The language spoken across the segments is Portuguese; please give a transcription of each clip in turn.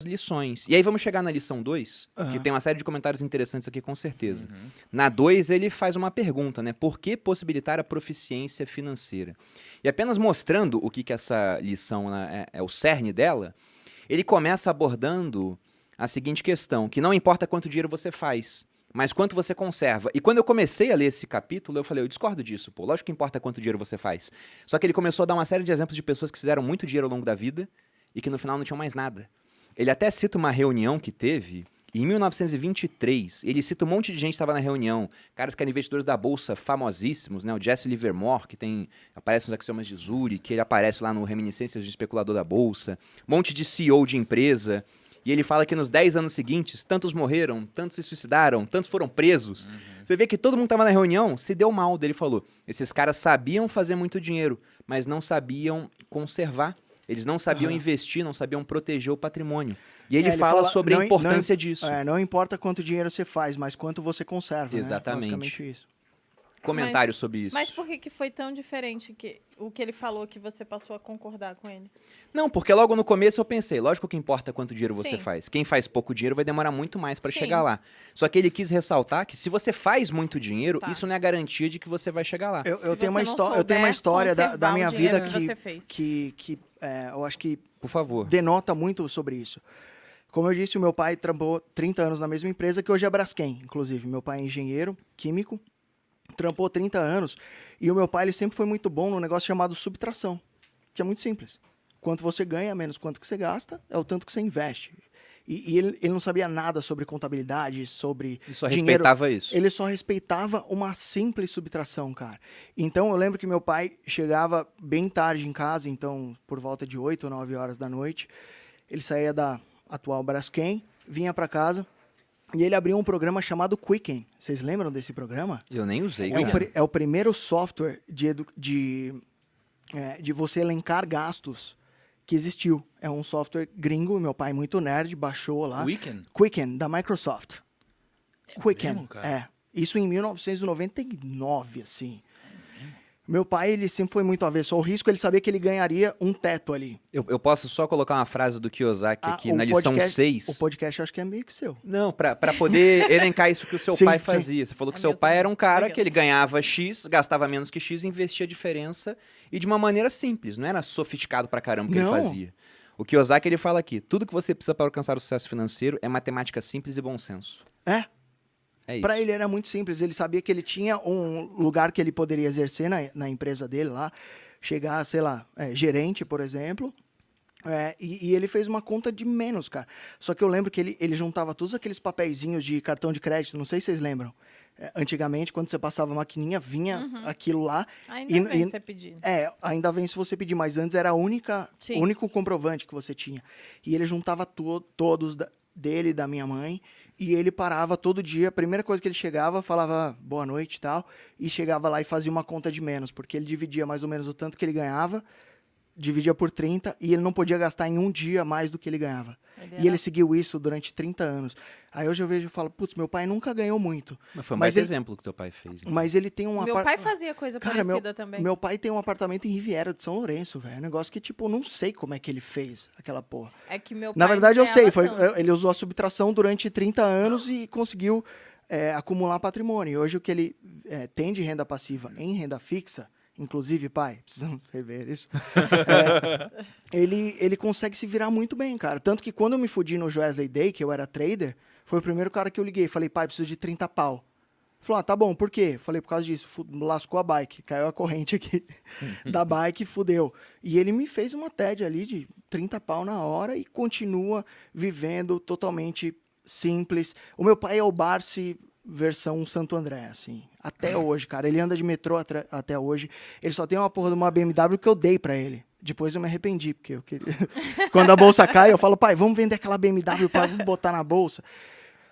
lições. E aí vamos chegar na lição 2, que tem uma série de comentários interessantes aqui, com certeza. Na 2, ele faz uma pergunta, né? Por que possibilitar a proficiência financeira? E apenas mostrando o que essa lição é o cerne dela, ele começa abordando a seguinte questão, que não importa quanto dinheiro você faz, mas quanto você conserva. E quando eu comecei a ler esse capítulo, eu falei, eu discordo disso, pô. Lógico que importa quanto dinheiro você faz. Só que ele começou a dar uma série de exemplos de pessoas que fizeram muito dinheiro ao longo da vida e que no final não tinham mais nada. Ele até cita uma reunião que teve em 1923. Ele cita um monte de gente que estava na reunião. Caras que eram investidores da Bolsa famosíssimos, né? O Jesse Livermore, que aparece nos Axiomas de Zurich, que ele aparece lá no Reminiscências de Especulador da Bolsa. Um monte de CEO de empresa. E ele fala que nos 10 anos seguintes, tantos morreram, tantos se suicidaram, tantos foram presos. Você vê que todo mundo estava na reunião, se deu mal. Ele falou, esses caras sabiam fazer muito dinheiro, mas não sabiam conservar. Eles não sabiam investir, não sabiam proteger o patrimônio. E ele fala sobre a importância disso. Não importa quanto dinheiro você faz, mas quanto você conserva. Exatamente. Né? Basicamente isso. Comentário sobre isso. Mas por que foi tão diferente o que ele falou que você passou a concordar com ele? Não, porque logo no começo eu pensei, lógico que importa quanto dinheiro você faz. Quem faz pouco dinheiro vai demorar muito mais para chegar lá. Só que ele quis ressaltar que se você faz muito dinheiro, isso não é garantia de que você vai chegar lá. Eu tenho uma história da minha vida que eu acho que por favor, denota muito sobre isso. Como eu disse, o meu pai trampou 30 anos na mesma empresa, que hoje é a Braskem, inclusive. Meu pai é engenheiro químico, trampou 30 anos, e o meu pai ele sempre foi muito bom num negócio chamado subtração, que é muito simples. Quanto você ganha, menos quanto que você gasta, é o tanto que você investe. E ele não sabia nada sobre contabilidade, sobre ele só dinheiro. Respeitava isso. Ele só respeitava uma simples subtração, cara. Então, eu lembro que meu pai chegava bem tarde em casa, então, por volta de 8 ou 9 horas da noite, ele saía da atual Braskem, vinha para casa, e ele abriu um programa chamado Quicken. Vocês lembram desse programa? Eu nem usei. É o primeiro software de você elencar gastos que existiu. É um software gringo, meu pai muito nerd, baixou lá. Quicken, da Microsoft. Quicken, Isso em 1999, assim. Meu pai, ele sempre foi muito avesso ao risco, ele sabia que ele ganharia um teto ali. Eu posso só colocar uma frase do Kiyosaki aqui na lição 6? O podcast acho que é meio que seu. Não, pra poder elencar isso que o seu pai fazia. Você falou que seu pai era um cara que ele ganhava X, gastava menos que X, investia a diferença e de uma maneira simples, não era sofisticado pra caramba que ele fazia. O Kiyosaki, ele fala aqui, tudo que você precisa para alcançar o sucesso financeiro é matemática simples e bom senso. Para ele era muito simples, ele sabia que ele tinha um lugar que ele poderia exercer na empresa dele lá, chegar, sei lá, gerente, por exemplo, e ele fez uma conta de menos, cara. Só que eu lembro que ele juntava todos aqueles papeizinhos de cartão de crédito, não sei se vocês lembram. Antigamente, quando você passava a maquininha, vinha aquilo lá. Ainda vem se você pedir. Ainda vem se você pedir, mas antes era o único comprovante que você tinha. E ele juntava todos dele e da minha mãe, e ele parava todo dia, a primeira coisa que ele chegava, falava boa noite e tal, e chegava lá e fazia uma conta de menos, porque ele dividia mais ou menos o tanto que ele ganhava, dividia por 30, e ele não podia gastar em um dia mais do que ele ganhava. Ele seguiu isso durante 30 anos. Aí hoje eu vejo e falo, putz, meu pai nunca ganhou muito. Mas foi mais exemplo que teu pai fez. Né? Mas ele tem um Meu pai fazia coisa parecida também. Meu pai tem um apartamento em Riviera de São Lourenço, velho. Um negócio que, tipo, não sei como é que ele fez aquela porra. É que meu pai Na verdade, eu sei. Ele usou a subtração durante 30 anos e conseguiu acumular patrimônio. E hoje o que ele tem de renda passiva em renda fixa, inclusive, pai, precisamos rever isso, ele consegue se virar muito bem, cara. Tanto que quando eu me fudi no Joesley Day, que eu era trader, foi o primeiro cara que eu liguei. Falei, pai, preciso de 30 pau. Falou, tá bom, por quê? Falei, por causa disso. Lascou a bike, caiu a corrente aqui da bike, fudeu. E ele me fez uma TED ali de 30 pau na hora e continua vivendo totalmente simples. O meu pai é o Barsi versão Santo André, assim. Até hoje, cara. Ele anda de metrô até hoje. Ele só tem uma porra de uma BMW que eu dei pra ele. Depois eu me arrependi, porque eu queria... Quando a bolsa cai, eu falo, pai, vamos vender aquela BMW, pai, vamos botar na bolsa.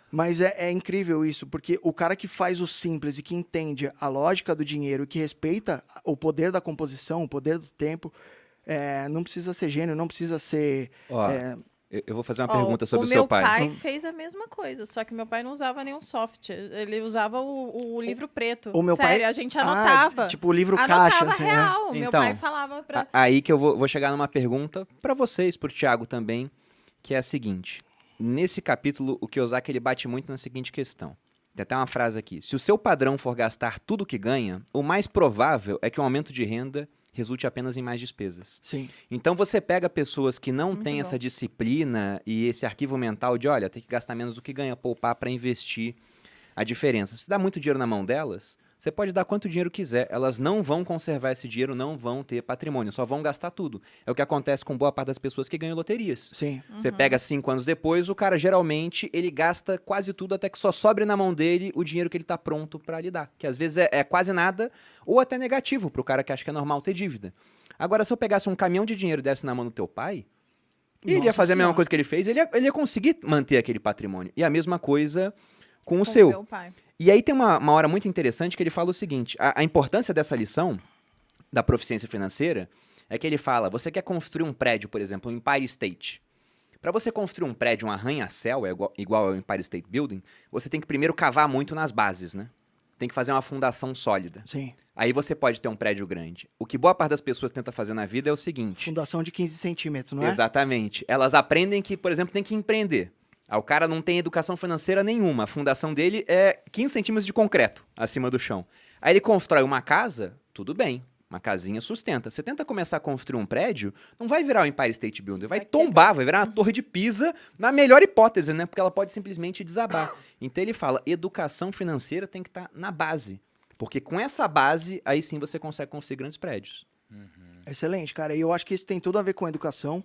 Mas é incrível isso, porque o cara que faz o simples e que entende a lógica do dinheiro e que respeita o poder da composição, o poder do tempo, não precisa ser gênio, não precisa ser... Eu vou fazer uma pergunta sobre o seu pai. O meu pai fez a mesma coisa, só que meu pai não usava nenhum software. Ele usava o livro preto. O meu Sério, pai... a gente anotava. Tipo o livro caixa. Anotava assim, real. Então, meu pai falava pra... Aí que eu vou chegar numa pergunta para vocês, pro Thiago também, que é a seguinte. Nesse capítulo, o Kiyosaki ele bate muito na seguinte questão. Tem até uma frase aqui. Se o seu padrão for gastar tudo o que ganha, o mais provável é que um aumento de renda resulte apenas em mais despesas. Sim. Então você pega pessoas que não Muito têm bom. essa disciplina e esse arquivo mental de, olha, tem que gastar menos do que ganha, poupar para investir a diferença. Se dá muito dinheiro na mão delas, você pode dar quanto dinheiro quiser, elas não vão conservar esse dinheiro, não vão ter patrimônio, só vão gastar tudo. É o que acontece com boa parte das pessoas que ganham loterias. Sim. Você pega 5 anos depois, o cara geralmente ele gasta quase tudo até que só sobre na mão dele o dinheiro que ele tá pronto para lidar. Que às vezes é quase nada ou até negativo pro cara que acha que é normal ter dívida. Agora, se eu pegasse um caminhão de dinheiro e desse na mão do teu pai, ele ia Nossa fazer a mesma Senhora. coisa que ele fez, ele ia conseguir manter aquele patrimônio. E a mesma coisa com o Com seu. meu pai. E aí tem uma hora muito interessante que ele fala o seguinte, a importância dessa lição da proficiência financeira é que ele fala, você quer construir um prédio, por exemplo, o Empire State. Para você construir um prédio, um arranha-céu, igual ao Empire State Building, você tem que primeiro cavar muito nas bases, né? Tem que fazer uma fundação sólida. Sim. Aí você pode ter um prédio grande. O que boa parte das pessoas tenta fazer na vida é o seguinte. Fundação de 15 centímetros, não é? Exatamente. Elas aprendem que, por exemplo, tem que empreender. O cara não tem educação financeira nenhuma. A fundação dele é 15 centímetros de concreto acima do chão. Aí ele constrói uma casa, tudo bem. Uma casinha sustenta. Você tenta começar a construir um prédio, não vai virar o Empire State Building, vai tombar, vai virar uma torre de Pisa, na melhor hipótese, né? Porque ela pode simplesmente desabar. Então ele fala, educação financeira tem que estar na base. Porque com essa base, aí sim você consegue construir grandes prédios. Excelente, cara. E eu acho que isso tem tudo a ver com a educação.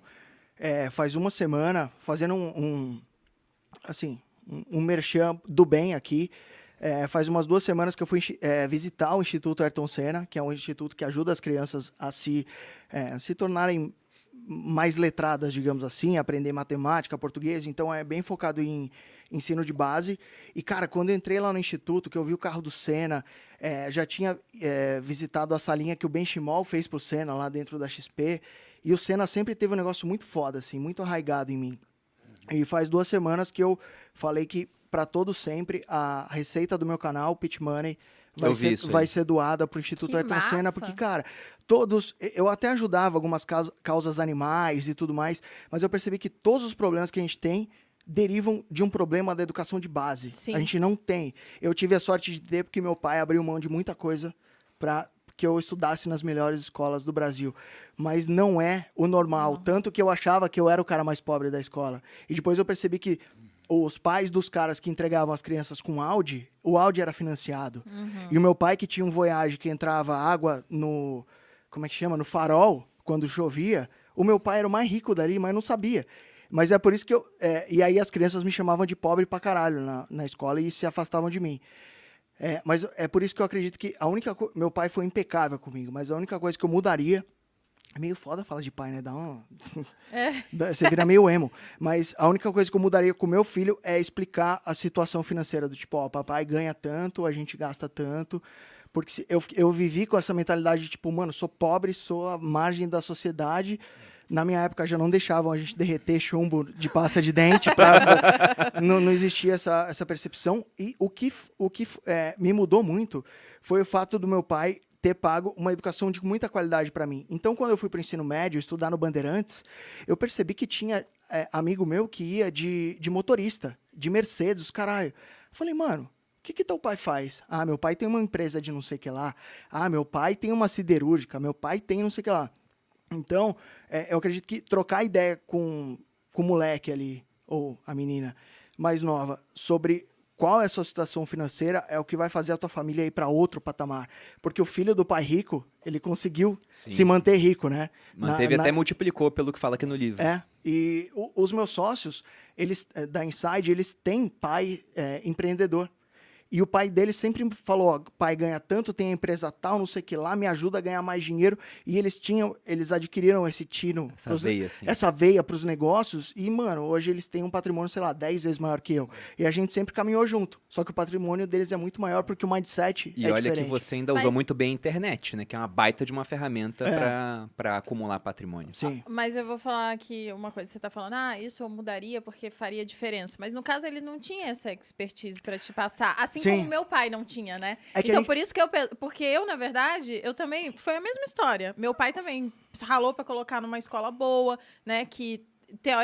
Faz uma semana, fazendo um merchan do bem aqui, faz umas 2 semanas que eu fui visitar o Instituto Ayrton Senna, que é um instituto que ajuda as crianças a se tornarem mais letradas, digamos assim, aprender matemática, português, então é bem focado em ensino de base. E, cara, quando eu entrei lá no instituto, que eu vi o carro do Senna, já tinha visitado a salinha que o Benchimol fez pro Senna lá dentro da XP, e o Senna sempre teve um negócio muito foda, assim, muito arraigado em mim. E faz 2 semanas que eu falei que, para todo sempre, a receita do meu canal, Pitch Money, vai ser doada pro Instituto Que Ayrton Senna, massa! porque, cara, eu até ajudava algumas causas animais e tudo mais, mas eu percebi que todos os problemas que a gente tem derivam de um problema da educação de base. Sim. A gente não tem. Eu tive a sorte de ter, porque meu pai abriu mão de muita coisa para que eu estudasse nas melhores escolas do Brasil. Mas não é o normal. Tanto que eu achava que eu era o cara mais pobre da escola. E depois eu percebi que os pais dos caras que entregavam as crianças com Audi, o Audi era financiado. E o meu pai, que tinha um Voyage que entrava água no... Como é que chama? No farol, quando chovia. O meu pai era o mais rico dali, mas não sabia. Mas é por isso que e aí as crianças me chamavam de pobre pra caralho na escola e se afastavam de mim. Mas é por isso que eu acredito que meu pai foi impecável comigo, mas a única coisa que eu mudaria... É meio foda falar de pai, né? Você vira meio emo. Mas a única coisa que eu mudaria com o meu filho é explicar a situação financeira do tipo, ó, papai ganha tanto, a gente gasta tanto. Porque eu vivi com essa mentalidade de tipo, mano, sou pobre, sou a margem da sociedade. Na minha época já não deixavam a gente derreter chumbo de pasta de dente. Não existia essa percepção. E o que me mudou muito foi o fato do meu pai ter pago uma educação de muita qualidade para mim. Então, quando eu fui para o ensino médio, estudar no Bandeirantes, eu percebi que tinha amigo meu que ia de motorista, de Mercedes, os caralho. Falei, mano, o que teu pai faz? Ah, meu pai tem uma empresa de não sei o que lá. Ah, meu pai tem uma siderúrgica. Meu pai tem não sei o que lá. Então, eu acredito que trocar ideia com o moleque ali, ou a menina mais nova, sobre qual é a sua situação financeira é o que vai fazer a tua família ir para outro patamar. Porque o filho do pai rico, ele conseguiu se manter rico, né? Manteve até multiplicou pelo que fala aqui no livro. E os meus sócios, eles da Inside, eles têm pai empreendedor. E o pai dele sempre falou, ó, pai ganha tanto, tem a empresa tal, não sei o que lá, me ajuda a ganhar mais dinheiro. E eles adquiriram esse tino, essa veia pros negócios. E, mano, hoje eles têm um patrimônio, sei lá, 10 vezes maior que eu. E a gente sempre caminhou junto. Só que o patrimônio deles é muito maior porque o mindset e é olha diferente. Que você ainda usou muito bem a internet, né? Que é uma baita de uma ferramenta para acumular patrimônio. Sim. Mas eu vou falar aqui uma coisa. Você tá falando, isso eu mudaria porque faria diferença. Mas no caso, ele não tinha essa expertise para te passar. Assim como meu pai não tinha, né? Então, por isso que porque eu, na verdade, eu também... Foi a mesma história. Meu pai também ralou para colocar numa escola boa, né? Que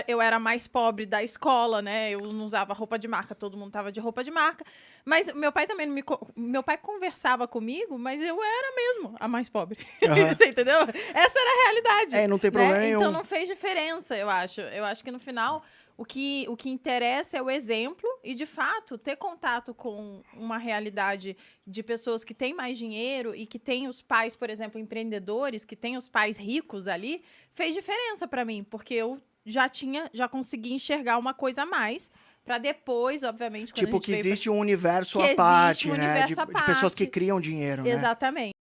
eu era mais pobre da escola, né? Eu não usava roupa de marca, todo mundo tava de roupa de marca. Mas meu pai também meu pai conversava comigo, mas eu era mesmo a mais pobre. Você entendeu? Essa era a realidade. Não tem problema nenhum. Então não fez diferença, eu acho. Eu acho que no final o que interessa é o exemplo e, de fato, ter contato com uma realidade de pessoas que têm mais dinheiro e que têm os pais, por exemplo, empreendedores, que têm os pais ricos ali, fez diferença para mim, porque eu já consegui enxergar uma coisa a mais para depois, obviamente, quando tipo, que existe um universo à parte, né? De pessoas que criam dinheiro, né? Exatamente.